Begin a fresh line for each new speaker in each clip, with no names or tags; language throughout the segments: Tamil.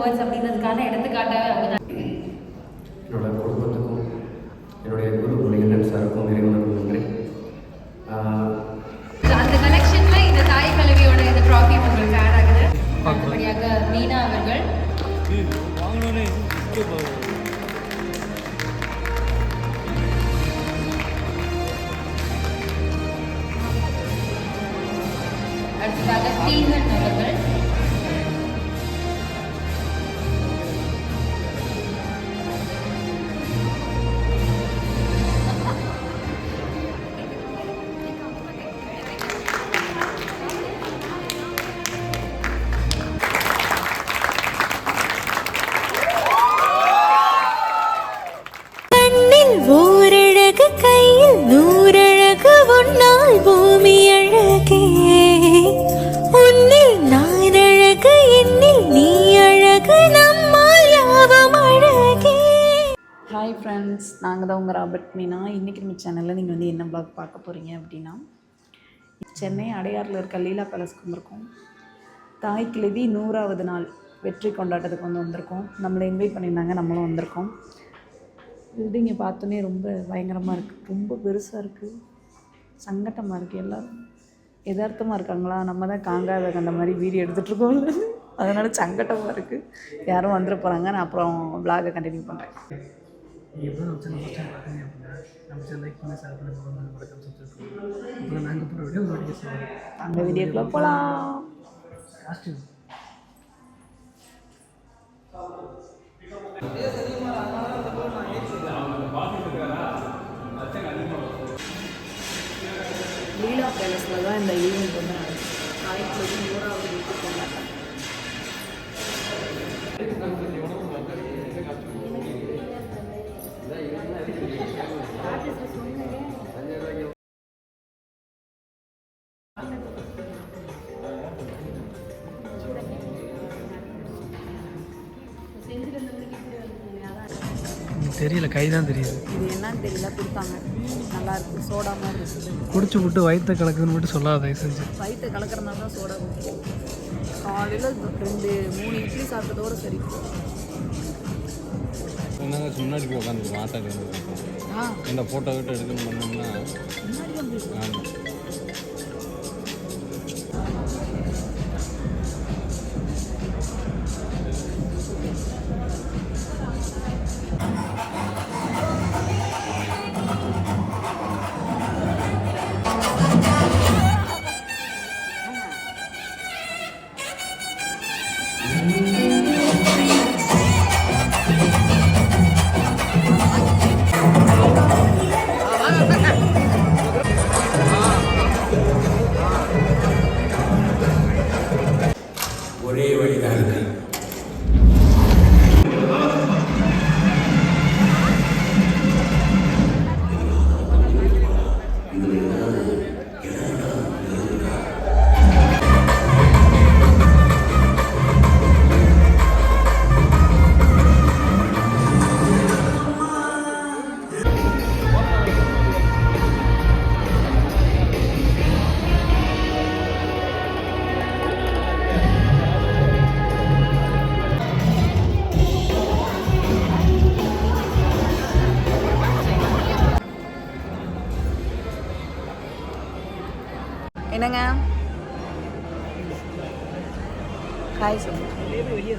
டுவர்ட்ஸ் அப்படின்றதுக்கான எடுத்துக்காட்டாக அதுதான்.
என்னோட குடும்பத்துக்கும் என்னுடைய குரு முருகன் சாருக்கும் இறைவனுக்கும் நன்றி.
அந்த கலெக்ஷனில் இந்த தாய் கல்வியோட இந்த ட்ராஃபி உங்களுக்கு ஆட் ஆகுது. அடுத்தபடியாக மீனா அவர்கள் அடுத்ததாக ஸ்டீவன் அவர்கள்
ஓரழகு கையில் நூறழகு உன்னால் பூமி அழகே உன்னில் நான் அழகு என்னில் நீ அழகு நம்மால் யாவும் அழகே.
ஹாய் ஃப்ரெண்ட்ஸ், நாங்கள் தான் உங்கள் ராபர்ட் மீனா. இன்றைக்கி நம்ம சேனலில் நீங்கள் வந்து என்ன ப்ளாக் பார்க்க போகிறீங்க அப்படின்னா, சென்னை அடையாறில் இருக்க லீலா பேலஸ்க்கு வந்திருக்கோம். தாய் கிழவி 100வது நாள் வெற்றி கொண்டாட்டத்துக்கு வந்து வந்திருக்கோம். நம்மளை இன்வைட் பண்ணியிருந்தாங்க, நம்மளும் வந்திருக்கோம். பில்டிங்கை பார்த்தோன்னே ரொம்ப பயங்கரமாக இருக்குது, ரொம்ப பெருசாக இருக்குது, சங்கட்டமாக இருக்குது. எல்லோரும் யதார்த்தமாக இருக்காங்களா, நம்ம தான் காங்காத கண்ட மாதிரி வீடியோ எடுத்துகிட்ருக்கோம்ல, அதனால் சங்கட்டமாக இருக்குது. யாரும் வந்துட போகிறாங்க. நான் அப்புறம் வ்ளாகை கண்டினியூ பண்ணுறேன். அந்த வீடியோக்குள்ளே போகலாம். லீலா பேலஸில் தான் இந்த ஈவெண்ட் வந்து தாய்க்கு 100வது வீட்டு கொண்டாட்டம்.
தெரியல, கைதான் தெரியுது.
இது என்னன்னு தெரியல, கொடுத்தாங்க. நல்லா இருக்குது, சோடா மாதிரி இருக்குது.
குடிச்சு விட்டு வயிற்ற கலக்குதுன்னு மட்டும் சொல்லாத தயவு செஞ்சு.
வயிற்று கலக்கிறனால தான் சோடா குடிக்கும். காலையில் 2-3 இட்லி சாப்பிட்டதோடு சரி.
முன்னாடி போய் உட்காந்து மாட்டாது. இந்த ஃபோட்டோ கிட்ட எடுக்கணும் பண்ணோம்னா
ஒரே வழிதான் இருக்கு.
என்னங்க காய் சொல்லுங்கள். வெளியே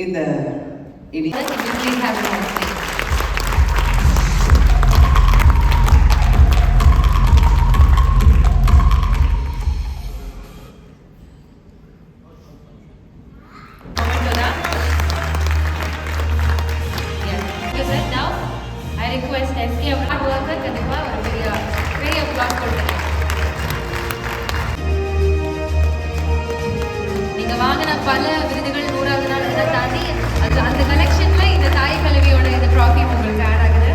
இந்த இனி
Please have a nice day. பல விருதுகள் 100வது நாள் இதை தாண்டி அந்த கலெக்ஷன்ல இந்த தாய் கல்வியோட இந்த ட்ராஃபி உங்களுக்கு ஆட் ஆகுது.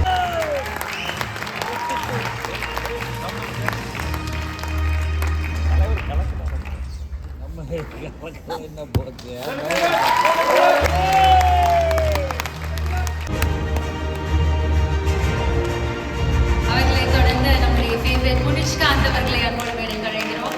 அவர்களை தொடர்ந்து நம்முடைய ஃபேவரட் முனிஷ்காந்த் அவர்களை அன்போடு மேடைக்கு அழைக்கிறோம்.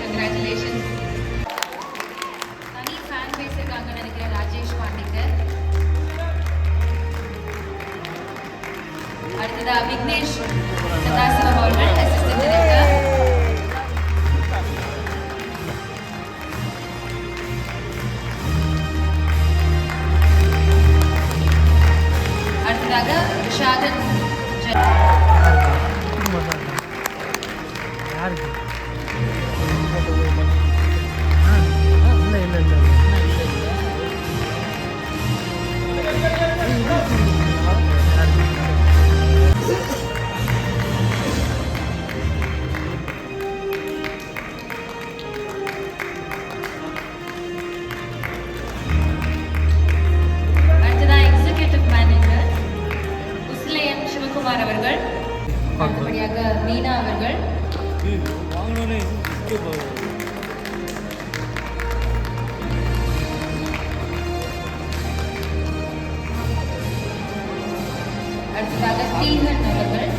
Congratulations. தனி ஃபேன் பேஸ் இருக்காங்கன்னு நினைக்கிறேன் ராஜேஷ் பாண்டிக்கு. அடுத்ததா விக்னேஷ் சதாசிவம் அவர்கள் அசிஸ்டன்ட் டைரக்டர். அடுத்ததாக விஷாதன்
யாருக்கு
அடுத்ததா எக்ஸிகியூட்டிவ் மேனேஜர் உஸ்லையன் சிவகுமார் அவர்கள். அடுத்தபடியாக மீனா அவர்கள். அடுத்ததாக ஸ்டீவன் அவர்கள்.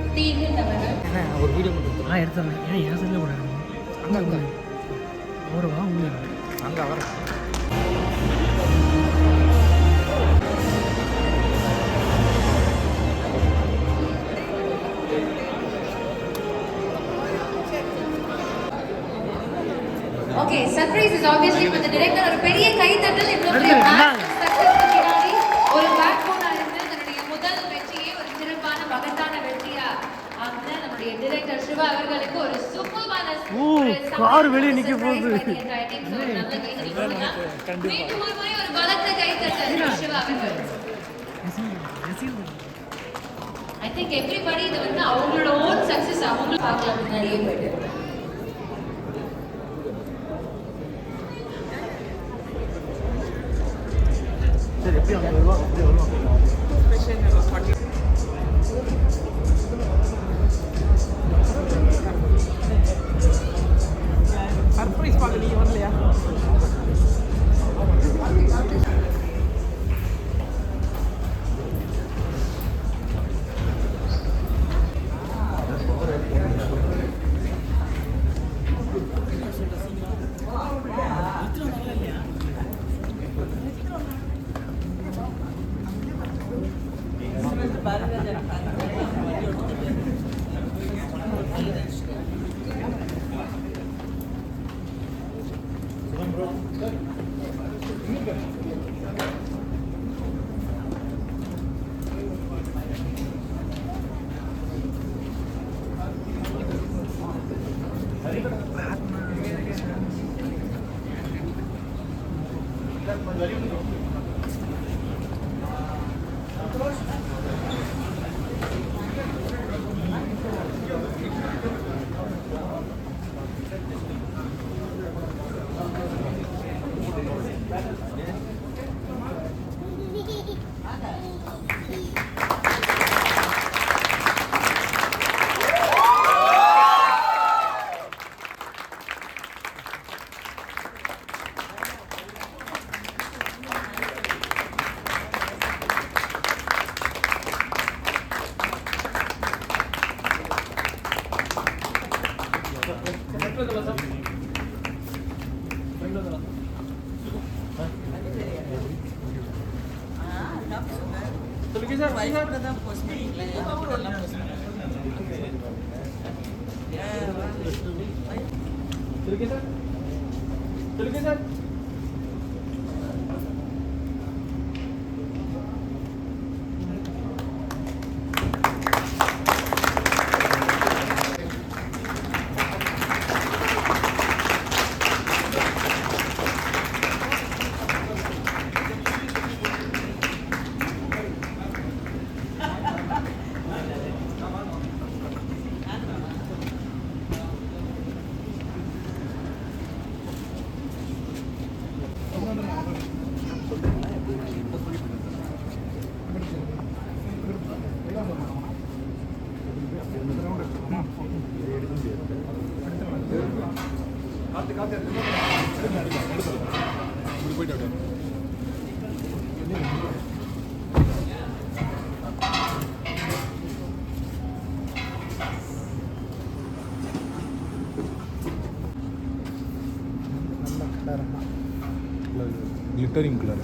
ஸ்டீவன் அவர்கள்.
ஒரு வீடியோ எடுத்துறேன். ஏன் என் சைடில் கூட அங்கே அவர் வா உங்களுக்கு அங்கே வர
okay, surprise is obviously for the director. ஒரு பெரிய கைத்தட்டல். இவ்வளவு பெரிய சக்சஸ் பின்னாடி ஒரு பேக் போனா இருந்து தன்னுடைய முதல் வெற்றியை ஒரு சிறப்பான மகத்தான வெற்றியா ஆகின நம்முடைய டைரக்டர் சிவா அவர்களுக்கு ஒரு சூப்பர்வான
கார் வெளியே நிக்க போகுது.
மீண்டும் ஒரு முறை ஒரு பலத்த கைத்தட்டல் சிவா அவர்கள். I think everybody இது வந்து அவங்களோட ஓன் சக்சஸ் அவங்க பார்க்கலாம் முன்னாடியே போயிட்டு.
சரி எப்படி அவங்க வருவாங்க அப்படியே வருவாங்க. சர்ப்ரைஸ் பார்க்க நீங்கள் வரலையா?
ग्लिटरिंग कलर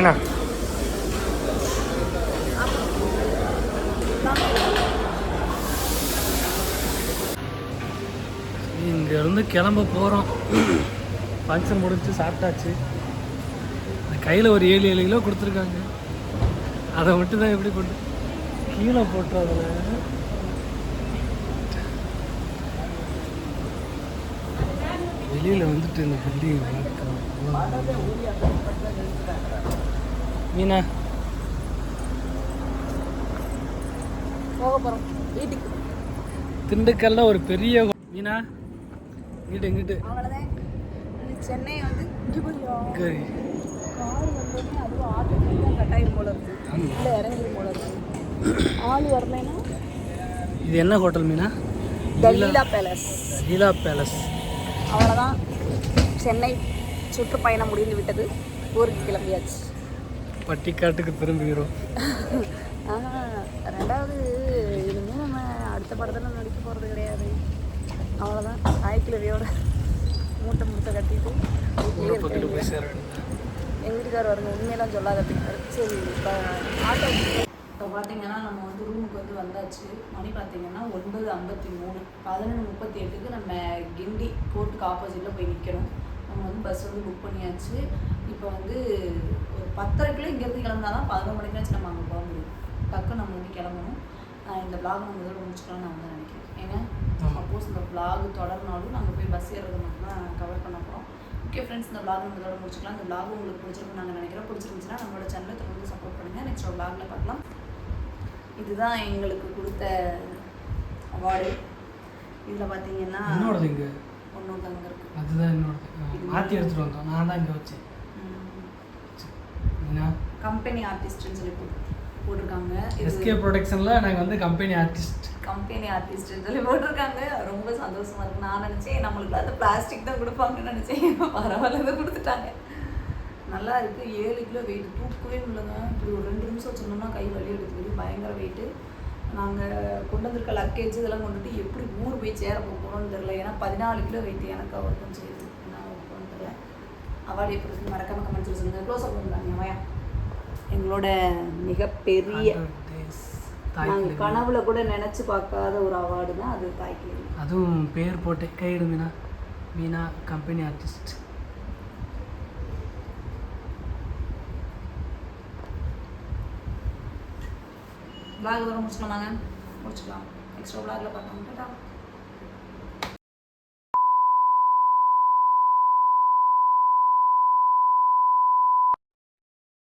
என்ன இங்கேருந்து கிளம்ப போகிறோம். ஃபங்க்ஷன் முடிஞ்சு சாப்பிட்டாச்சு. கையில் ஒரு 7 கிலோ கொடுத்துருக்காங்க. அதை மட்டும் தான் எப்படி கொண்டு கீழே போட்டுறதுல வெளியில் வந்துட்டு இந்த பில்டிங் மீனா
போக போகிறோம் வீட்டுக்கு.
திண்டுக்கல்ல ஒரு பெரிய மீனா இங்கிட்டு
அவ்வளோதான். சென்னை வந்து இங்கே கொஞ்சம்
இங்கே
கார் வந்தோடனே அதுவும் ஆட்டோ தான் கட்டாயம் போல இருக்குது. இல்லை இறங்கி போல இருக்குது. ஆள் வரலைன்னா
இது என்ன ஹோட்டல் மீனா?
லீலா பேலஸ்.
லீலா பேலஸ்.
அவ்வளோதான். சென்னை சுற்றுப்பயணம் முடிந்து விட்டது. ஊருக்கு கிளம்பியாச்சு.
பட்டிக்காட்டுக்கு திரும்புகிறோம்.
ரெண்டாவது இனிமேல் நம்ம அடுத்த படத்தில் நடிக்க போகிறது கிடையாது. அவ்வளோதான். ஆய்க்கிழவியோட மூட்டை முட்டை கட்டிட்டு
போய் சேர
எங்கள் வீட்டுக்கார் வருங்க உண்மையெல்லாம் சொல்லாத அப்படின்னாரு. சரி இப்போ ஆட்டோ இப்போ பார்த்தீங்கன்னா நம்ம வந்து ரூமுக்கு வந்து வந்தாச்சு. மணி பார்த்தீங்கன்னா 9:53. 11:38க்கு நம்ம கிண்டி கோர்ட்டுக்கு ஆப்போசிட்டில் போய் நிற்கணும். நம்ம வந்து பஸ் வந்து புக் பண்ணியாச்சு. இப்போ வந்து ஒரு 10:30 இங்கேருந்து கிளம்புனா தான் 11 மணிக்காச்சும் நம்ம அங்கே போக முடியும். டக்குன்னு நம்ம வந்து கிளம்பணும். இந்த vlog நம்ம இதோட முடிச்சுக்கலாம்னு நான் வந்து நினைக்கிறேன். ஏன்னா சப்போஸ் இந்த vlog தொடர்னாலும் நாங்கள் போய் பஸ் ஏறுறது மட்டும் தான் கவர் பண்ண போகிறோம். ஓகே ஃப்ரெண்ட்ஸ், இந்த vlog நம்ம இதோட முடிச்சுக்கலாம். இந்த vlog உங்களுக்கு பிடிச்சிருக்குன்னு நாங்கள் நினைக்கிறோம். பிடிச்சிருந்துச்சுன்னா நம்மளோட சேனலை தொடர்ந்து சப்போர்ட் பண்ணுங்கள். நெக்ஸ்ட் ஒரு vlogல பார்க்கலாம். இதுதான் எங்களுக்கு கொடுத்த அவார்டு. இதில் பார்த்தீங்கன்னா
என்னோடது இங்கே
ஒன்று அங்கே இருக்குது.
அதுதான் என்னோடது. மாற்றி எடுத்துகிட்டு வந்தோம். நான் தான் இங்கே வச்சேன்.
கம்பெனி ஆர்டிஸ்ட்னு சொல்லி போட்டிருக்காங்க.
எஸ்கே ப்ரொடக்ஷனில் நாங்கள் வந்து கம்பெனி ஆர்டிஸ்ட்னு
சொல்லி போட்டிருக்காங்க. ரொம்ப சந்தோஷமாக இருக்குது. நான் நினச்சேன் நம்மளுக்கு அந்த பிளாஸ்டிக் தான் கொடுப்பாங்கன்னு நினச்சேன். பரவாயில்ல தான் கொடுத்துட்டாங்க. நல்லா இருக்குது. 7 கிலோ வெயிட் தூக்கவே முடியலங்க. இப்படி ஒரு 2 நிமிஷம் வச்சுருந்தோம்னா கை வலி எடுத்துக்கிட்டு பயங்கர வெயிட்டு. நாங்கள் கொண்டு வந்திருக்க லக்கேஜ் இதெல்லாம் கொண்டுட்டு எப்படி ஊர் போய் சேர போகிறோம்னு தெரியல. ஏன்னா 14 கிலோ வெயிட் எனக்கு அவர் கொஞ்சம் இது என்ன ஒர்க் தெரியல. அவார்டு எப்படி இருக்குன்னு மறக்காம கமெண்ட்ஸில் சொல்லுங்கள். க்ளோஸ் அப் பண்ணுறாங்க வயா. எங்களோட மிகப்பெரிய நாங்கள் கனவுல கூட நினச்சி பார்க்காத ஒரு அவார்டு தான் அது தாய்க்கிழவி.
அதுவும் பேர் போட்டு கையிடு Meena, Meena company artist.
vlog வர முடிச்சுக்கலாமாங்க? முடிச்சுக்கலாம். நெக்ஸ்ட் vlogல பார்க்கலாம்.